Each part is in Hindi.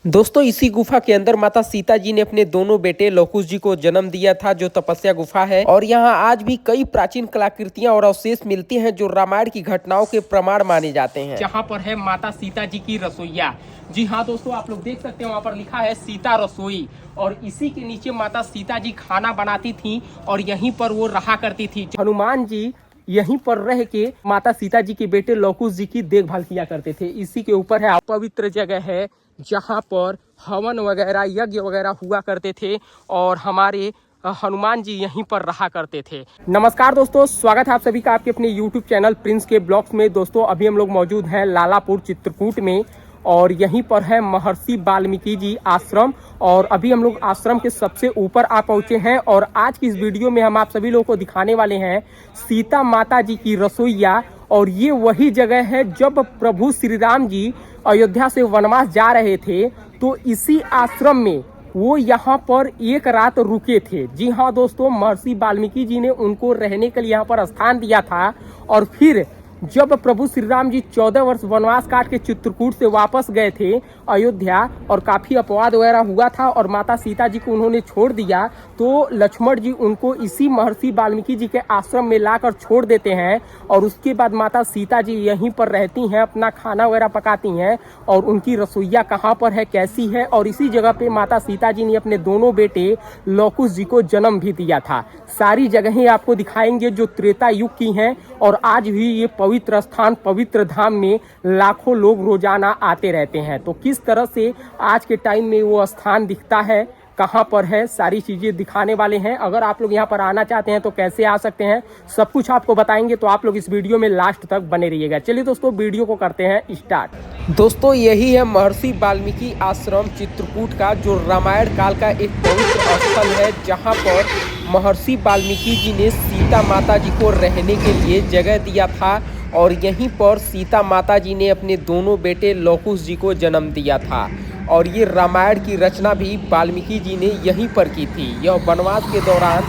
दोस्तों इसी गुफा के अंदर माता सीता जी ने अपने दोनों बेटे लवकुश जी को जन्म दिया था, जो तपस्या गुफा है। और यहाँ आज भी कई प्राचीन कलाकृतियां और अवशेष मिलती हैं जो रामायण की घटनाओं के प्रमाण माने जाते हैं। जहाँ पर है माता सीता जी की रसोईया। जी हाँ दोस्तों, आप लोग देख सकते हैं वहाँ पर लिखा है सीता रसोई, और इसी के नीचे माता सीता जी खाना बनाती थी और यहीं पर वो रहा करती थी। हनुमान जी यहीं पर रह के माता सीता जी के बेटे लवकुश जी की देखभाल किया करते थे। इसी के ऊपर है पवित्र जगह है जहाँ पर हवन वगैरह यज्ञ वगैरह हुआ करते थे और हमारे हनुमान जी यहीं पर रहा करते थे। नमस्कार दोस्तों, स्वागत है आप सभी का आपके अपने YouTube चैनल प्रिंस के ब्लॉग्स में। दोस्तों अभी हम लोग मौजूद हैं लालापुर चित्रकूट में और यहीं पर है महर्षि वाल्मीकि जी आश्रम। और अभी हम लोग आश्रम के सबसे ऊपर आ पहुंचे हैं और आज की इस वीडियो में हम आप सभी लोगों को दिखाने वाले हैं सीता माता जी की रसोईया। और ये वही जगह है जब प्रभु श्री राम जी अयोध्या से वनवास जा रहे थे तो इसी आश्रम में वो यहाँ पर एक रात रुके थे। जी हाँ दोस्तों, महर्षि वाल्मीकि जी ने उनको रहने के लिए यहाँ पर स्थान दिया था। और फिर जब प्रभु श्री राम जी 14 वर्ष वनवास काट के चित्रकूट से वापस गए थे अयोध्या और काफी अपवाद वगैरह हुआ था और माता सीता जी को उन्होंने छोड़ दिया, तो लक्ष्मण जी उनको इसी महर्षि वाल्मीकि जी के आश्रम में लाकर छोड़ देते हैं। और उसके बाद माता सीता जी यहीं पर रहती हैं, अपना खाना वगैरह पकाती हैं। और उनकी रसोईया कहाँ पर है, कैसी है, और इसी जगह पे माता सीता जी ने अपने दोनों बेटे लवकुश जी को जन्म भी दिया था। सारी जगहें आपको दिखाएंगे जो त्रेता युग की हैं और आज भी ये पवित्र स्थान पवित्र धाम में लाखों लोग रोजाना आते रहते हैं। तो किस तरह से आज के टाइम में वो स्थान दिखता है, कहाँ पर है, सारी चीजें दिखाने वाले हैं। अगर आप लोग यहाँ पर आना चाहते हैं तो कैसे आ सकते हैं, सब कुछ आपको बताएंगे। तो आप लोग इस वीडियो में लास्ट तक बने रहिएगा। चलिए दोस्तों वीडियो को करते हैं स्टार्ट। दोस्तों यही है महर्षि वाल्मीकि आश्रम चित्रकूट का, जो रामायण काल का एक पवित्र स्थल है जहाँ पर महर्षि वाल्मीकि जी ने सीता माता जी को रहने के लिए जगह दिया था। और यहीं पर सीता माता जी ने अपने दोनों बेटे लवकुश जी को जन्म दिया था। और ये रामायण की रचना भी वाल्मीकि जी ने यहीं पर की थी। यह वनवास के दौरान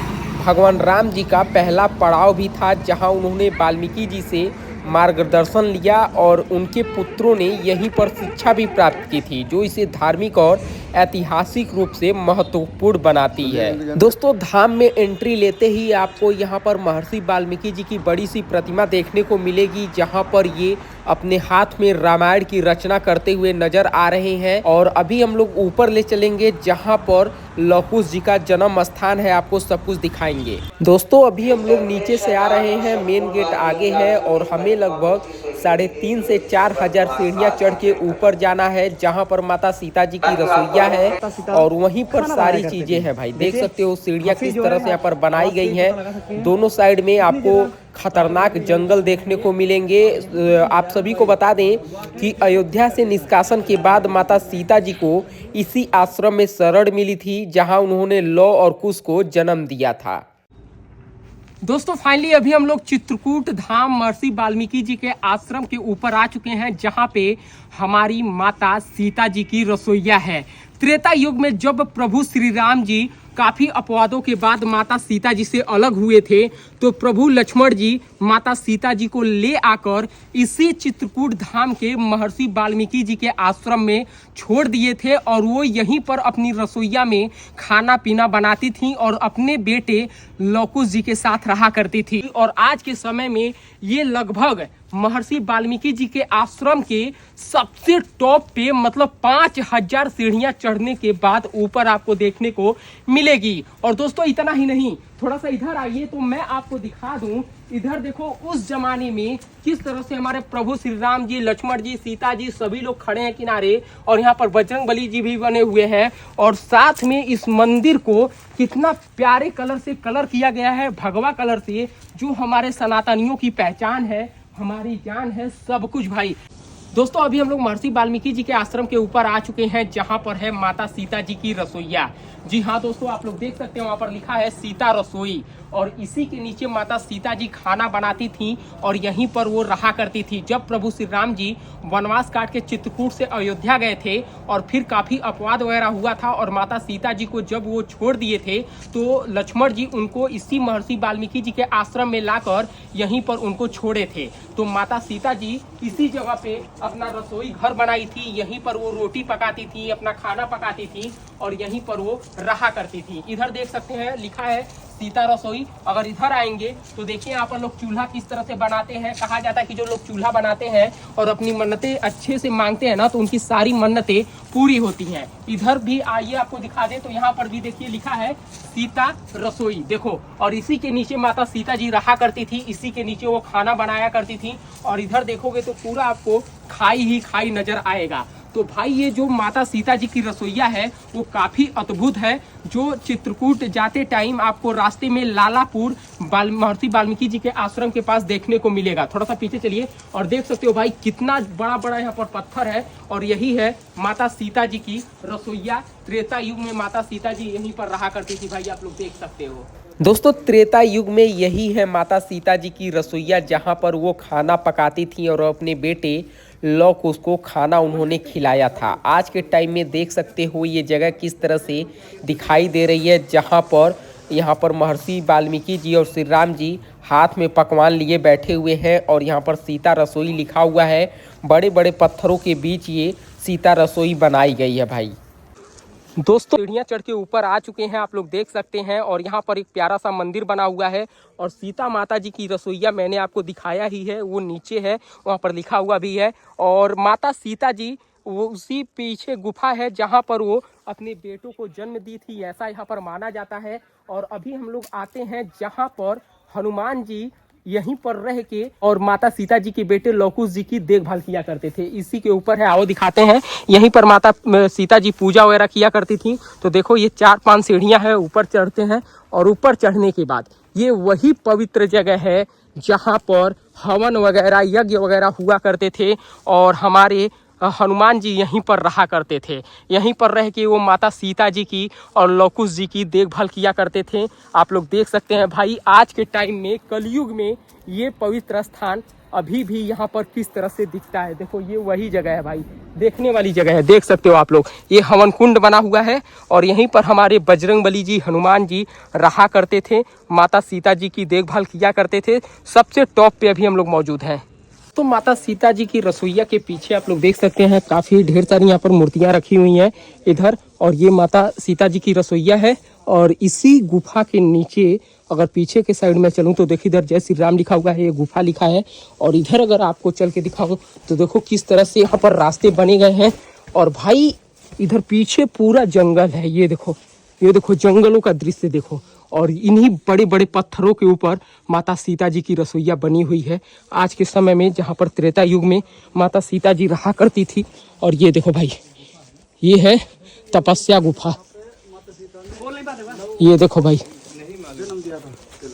भगवान राम जी का पहला पड़ाव भी था, जहां उन्होंने वाल्मीकि जी से मार्गदर्शन लिया और उनके पुत्रों ने यहीं पर शिक्षा भी प्राप्त की थी, जो इसे धार्मिक और ऐतिहासिक रूप से महत्वपूर्ण बनाती है। दोस्तों धाम में एंट्री लेते ही आपको यहाँ पर महर्षि वाल्मीकि जी की बड़ी सी प्रतिमा देखने को मिलेगी, जहाँ पर ये अपने हाथ में रामायण की रचना करते हुए नजर आ रहे हैं। और अभी हम लोग ऊपर ले चलेंगे जहाँ पर लवकुश जी का जन्म स्थान है, आपको सब कुछ दिखाएंगे। दोस्तों अभी हम लोग नीचे से आ रहे हैं, मेन गेट आगे है और हमें लगभग 3,500 से 4,000 सीढ़ियाँ चढ़ के ऊपर जाना है, जहाँ पर माता सीता जी की रसोईया है। और वहीं पर सारी चीजें हैं भाई, देख सकते हो सीढ़ियाँ किस तरह से यहाँ पर बनाई गई हैं। दोनों साइड में आपको खतरनाक जंगल देखने को मिलेंगे। आप सभी को बता दें कि अयोध्या से निष्कासन के बाद माता सीता जी को इसी आश्रम में शरण मिली थी, जहां उन्होंने लव और कुश को जन्म दिया था। दोस्तों फाइनली अभी हम लोग चित्रकूट धाम महर्षि वाल्मीकि जी के आश्रम के ऊपर आ चुके हैं, जहां पे हमारी माता सीता जी की रसोईया है। त्रेता युग में जब प्रभु श्री राम जी काफी अपवादों के बाद माता सीता जी से अलग हुए थे, तो प्रभु लक्ष्मण जी माता सीता जी को ले आकर इसी चित्रकूट धाम के महर्षि वाल्मीकि जी के आश्रम में छोड़ दिए थे। और वो यहीं पर अपनी रसोईया में खाना पीना बनाती थी और अपने बेटे लवकुश जी के साथ रहा करती थी। और आज के समय में ये लगभग महर्षि वाल्मीकि जी के आश्रम के सबसे टॉप पे, मतलब 5,000 सीढ़ियां चढ़ने के बाद ऊपर आपको देखने को मिलेगी। और दोस्तों इतना ही नहीं, थोड़ा सा इधर आइए तो मैं आपको दिखा दूं। इधर देखो उस जमाने में किस तरह से हमारे प्रभु श्री राम जी, लक्ष्मण जी, सीता जी सभी लोग खड़े हैं किनारे, और यहाँ पर बजरंगबली जी भी बने हुए हैं। और साथ में इस मंदिर को कितना प्यारे कलर से कलर किया गया है, भगवा कलर से, जो हमारे सनातनियों की पहचान है, हमारी जान है, सब कुछ भाई। दोस्तों अभी हम लोग महर्षि वाल्मीकि जी के आश्रम के ऊपर आ चुके हैं, जहां पर है माता सीता जी की रसोईया। जी हाँ दोस्तों, आप लोग देख सकते हैं वहां पर लिखा है सीता रसोई, और इसी के नीचे माता सीता जी खाना बनाती थी और यहीं पर वो रहा करती थी। जब प्रभु श्री राम जी वनवास काट के चित्रकूट से अयोध्या गए थे और फिर काफी अपवाद वगैरह हुआ था और माता सीता जी को जब वो छोड़ दिए थे, तो लक्ष्मण जी उनको इसी महर्षि वाल्मीकि जी के आश्रम में लाकर यहीं पर उनको छोड़े थे। तो माता सीता जी इसी जगह पे अपना रसोई घर बनाई थी, यहीं पर वो रोटी पकाती थी, अपना खाना पकाती थी और यहीं पर वो रहा करती थी। इधर देख सकते हैं लिखा है सीता रसोई। अगर इधर आएंगे तो देखिए यहाँ पर लोग चूल्हा किस तरह से बनाते हैं। कहा जाता है कि जो लोग चूल्हा बनाते हैं और अपनी मन्नतें अच्छे से मांगते हैं ना, तो उनकी सारी मन्नतें पूरी होती हैं। इधर भी आइए आपको दिखा दें, तो यहाँ पर भी देखिए लिखा है सीता रसोई, देखो। और इसी के नीचे माता सीता जी रहा करती थी, इसी के नीचे वो खाना बनाया करती थी। और इधर देखोगे तो पूरा आपको खाई ही खाई नजर आएगा। तो भाई ये जो माता सीता जी की रसोईया है वो काफी अद्भुत है, जो चित्रकूट जाते टाइम आपको रास्ते में लालापुर महर्षि वाल्मीकि जी के आश्रम के पास देखने को मिलेगा। थोड़ा सा पीछे चलिए और देख सकते हो भाई कितना बड़ा बड़ा यहाँ पर पत्थर है। और यही है माता सीता जी की रसोईया। त्रेता युग में माता सीता जी यहीं पर रहा करती थी भाई, आप लोग देख सकते हो। दोस्तों त्रेता युग में यही है माता सीता जी की रसोईया, जहाँ पर वो खाना पकाती थी और अपने बेटे लौ कुश को खाना उन्होंने खिलाया था। आज के टाइम में देख सकते हो ये जगह किस तरह से दिखाई दे रही है, जहाँ पर यहाँ पर महर्षि वाल्मीकि जी और श्री राम जी हाथ में पकवान लिए बैठे हुए हैं और यहाँ पर सीता रसोई लिखा हुआ है। बड़े बड़े पत्थरों के बीच ये सीता रसोई बनाई गई है भाई। दोस्तों सीढ़ियाँ चढ़ के ऊपर आ चुके हैं, आप लोग देख सकते हैं। और यहाँ पर एक प्यारा सा मंदिर बना हुआ है और सीता माता जी की रसोईया मैंने आपको दिखाया ही है, वो नीचे है, वहाँ पर लिखा हुआ भी है। और माता सीता जी वो उसी पीछे गुफा है जहाँ पर वो अपने बेटों को जन्म दी थी, ऐसा यहाँ पर माना जाता है। और अभी हम लोग आते हैं जहाँ पर हनुमान जी यहीं पर रह के और माता सीता जी के बेटे लव कुश जी की देखभाल किया करते थे। इसी के ऊपर है, आओ दिखाते हैं। यहीं पर माता सीता जी पूजा वगैरह किया करती थी। तो देखो ये 4-5 सीढ़ियां हैं, ऊपर चढ़ते हैं और ऊपर चढ़ने के बाद ये वही पवित्र जगह है जहां पर हवन वगैरह यज्ञ वगैरह हुआ करते थे। और हमारे हनुमान जी यहीं पर रहा करते थे, यहीं पर रह के वो माता सीता जी की और लव कुश जी की देखभाल किया करते थे। आप लोग देख सकते हैं भाई आज के टाइम में कलयुग में ये पवित्र स्थान अभी भी यहाँ पर किस तरह से दिखता है। देखो ये वही जगह है भाई, देखने वाली जगह है, देख सकते हो आप लोग। ये हवन कुंड बना हुआ है और यहीं पर हमारे बजरंगबली जी हनुमान जी रहा करते थे, माता सीता जी की देखभाल किया करते थे। सबसे टॉप पे अभी हम लोग मौजूद हैं। तो माता सीता जी की रसोईया के पीछे आप लोग देख सकते हैं काफ़ी ढेर सारी यहाँ पर मूर्तियाँ रखी हुई हैं इधर। और ये माता सीता जी की रसोईया है। और इसी गुफा के नीचे अगर पीछे के साइड में चलूँ तो देखिए इधर जय श्री राम लिखा हुआ है, ये गुफा लिखा है। और इधर अगर आपको चल के दिखाओ तो देखो किस तरह से यहाँ पर रास्ते बने गए हैं। और भाई इधर पीछे पूरा जंगल है, ये देखो जंगलों का दृश्य देखो। और इन्हीं बड़े बड़े पत्थरों के ऊपर माता सीता जी की रसोईया बनी हुई है आज के समय में, जहाँ पर त्रेता युग में माता सीता जी रहा करती थी। और ये देखो भाई ये है तपस्या गुफा, ये देखो भाई।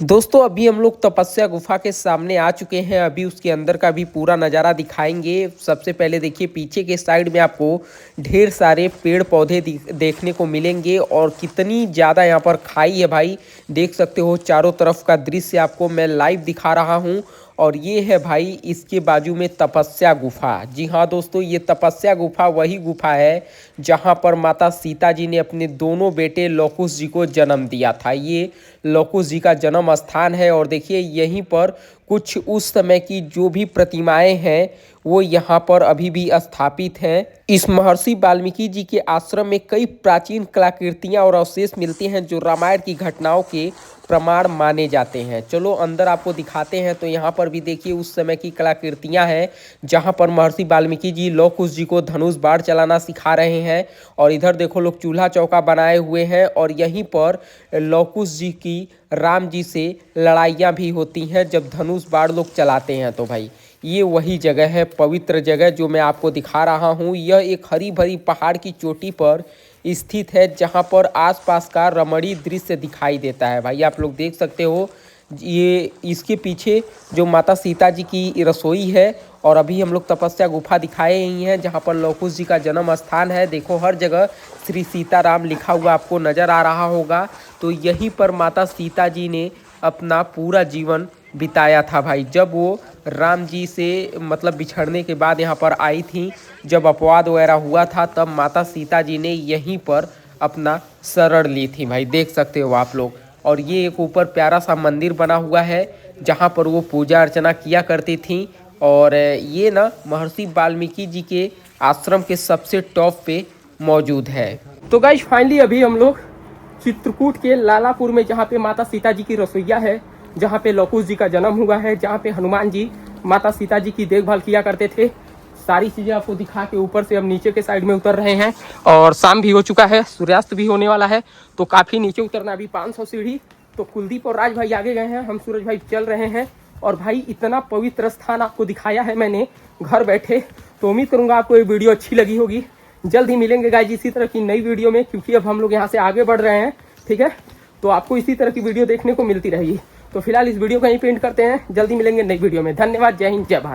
दोस्तों अभी हम लोग तपस्या गुफा के सामने आ चुके हैं, अभी उसके अंदर का भी पूरा नज़ारा दिखाएंगे। सबसे पहले देखिए पीछे के साइड में आपको ढेर सारे पेड़ पौधे देखने को मिलेंगे और कितनी ज़्यादा यहाँ पर खाई है भाई, देख सकते हो। चारों तरफ का दृश्य आपको मैं लाइव दिखा रहा हूँ। और ये है भाई इसके बाजू में तपस्या गुफा। जी हाँ दोस्तों, ये तपस्या गुफा वही गुफा है जहाँ पर माता सीता जी ने अपने दोनों बेटे लव कुश जी को जन्म दिया था। ये लव कुश जी का जन्म स्थान है। और देखिए यहीं पर कुछ उस समय की जो भी प्रतिमाएं हैं वो यहाँ पर अभी भी स्थापित हैं। इस महर्षि वाल्मीकि जी के आश्रम में कई प्राचीन कलाकृतियाँ और अवशेष मिलते हैं जो रामायण की घटनाओं के प्रमाण माने जाते हैं। चलो अंदर आपको दिखाते हैं। तो यहाँ पर भी देखिए उस समय की कलाकृतियाँ हैं जहाँ पर महर्षि वाल्मीकि जी लव कुश जी को धनुष बाण चलाना सिखा रहे हैं। और इधर देखो लोग चूल्हा चौका बनाए हुए हैं और यहीं पर लव कुश जी की राम जी से लड़ाइयाँ भी होती हैं जब धनुष बाण लोग चलाते हैं। तो भाई ये वही जगह है, पवित्र जगह जो मैं आपको दिखा रहा हूँ। यह एक हरी भरी पहाड़ की चोटी पर स्थित है जहाँ पर आसपास का रमणीय दृश्य दिखाई देता है भाई, आप लोग देख सकते हो। ये इसके पीछे जो माता सीता जी की रसोई है। और अभी हम लोग तपस्या गुफा दिखाए ही हैं जहाँ पर लव कुश जी का जन्म स्थान है। देखो हर जगह श्री सीताराम लिखा हुआ आपको नज़र आ रहा होगा। तो यहीं पर माता सीता जी ने अपना पूरा जीवन बिताया था भाई, जब वो राम जी से मतलब बिछड़ने के बाद यहाँ पर आई थी, जब अपवाद वगैरह हुआ था तब माता सीता जी ने यहीं पर अपना शरण ली थी भाई, देख सकते हो आप लोग। और ये एक ऊपर प्यारा सा मंदिर बना हुआ है जहाँ पर वो पूजा अर्चना किया करती थी। और ये ना महर्षि वाल्मीकि जी के आश्रम के सबसे टॉप पे मौजूद है। तो गाइस फाइनली अभी हम लोग चित्रकूट के लालापुर में, जहाँ पे माता सीता जी की रसोईया है, जहाँ पे लव कुश जी का जन्म हुआ है, जहाँ पे हनुमान जी माता सीता जी की देखभाल किया करते थे, सारी चीजें आपको दिखा के ऊपर से हम नीचे के साइड में उतर रहे हैं। और शाम भी हो चुका है, सूर्यास्त भी होने वाला है, तो काफी नीचे उतरना, अभी 500 सीढ़ी। तो कुलदीप और राज भाई आगे गए हैं, हम सूरज भाई चल रहे हैं। और भाई इतना पवित्र स्थान आपको दिखाया है मैंने घर बैठे, तो उम्मीद करूंगा आपको ये वीडियो अच्छी लगी होगी। जल्द ही मिलेंगे गाइज इसी तरह की नई वीडियो में, क्योंकि अब हम लोग यहाँ से आगे बढ़ रहे हैं, ठीक है। तो आपको इसी तरह की वीडियो देखने को मिलती रहेगी। तो फिलहाल इस वीडियो को यहीं पे एंड करते हैं, जल्दी मिलेंगे नई वीडियो में। धन्यवाद, जय हिंद, जय भारत।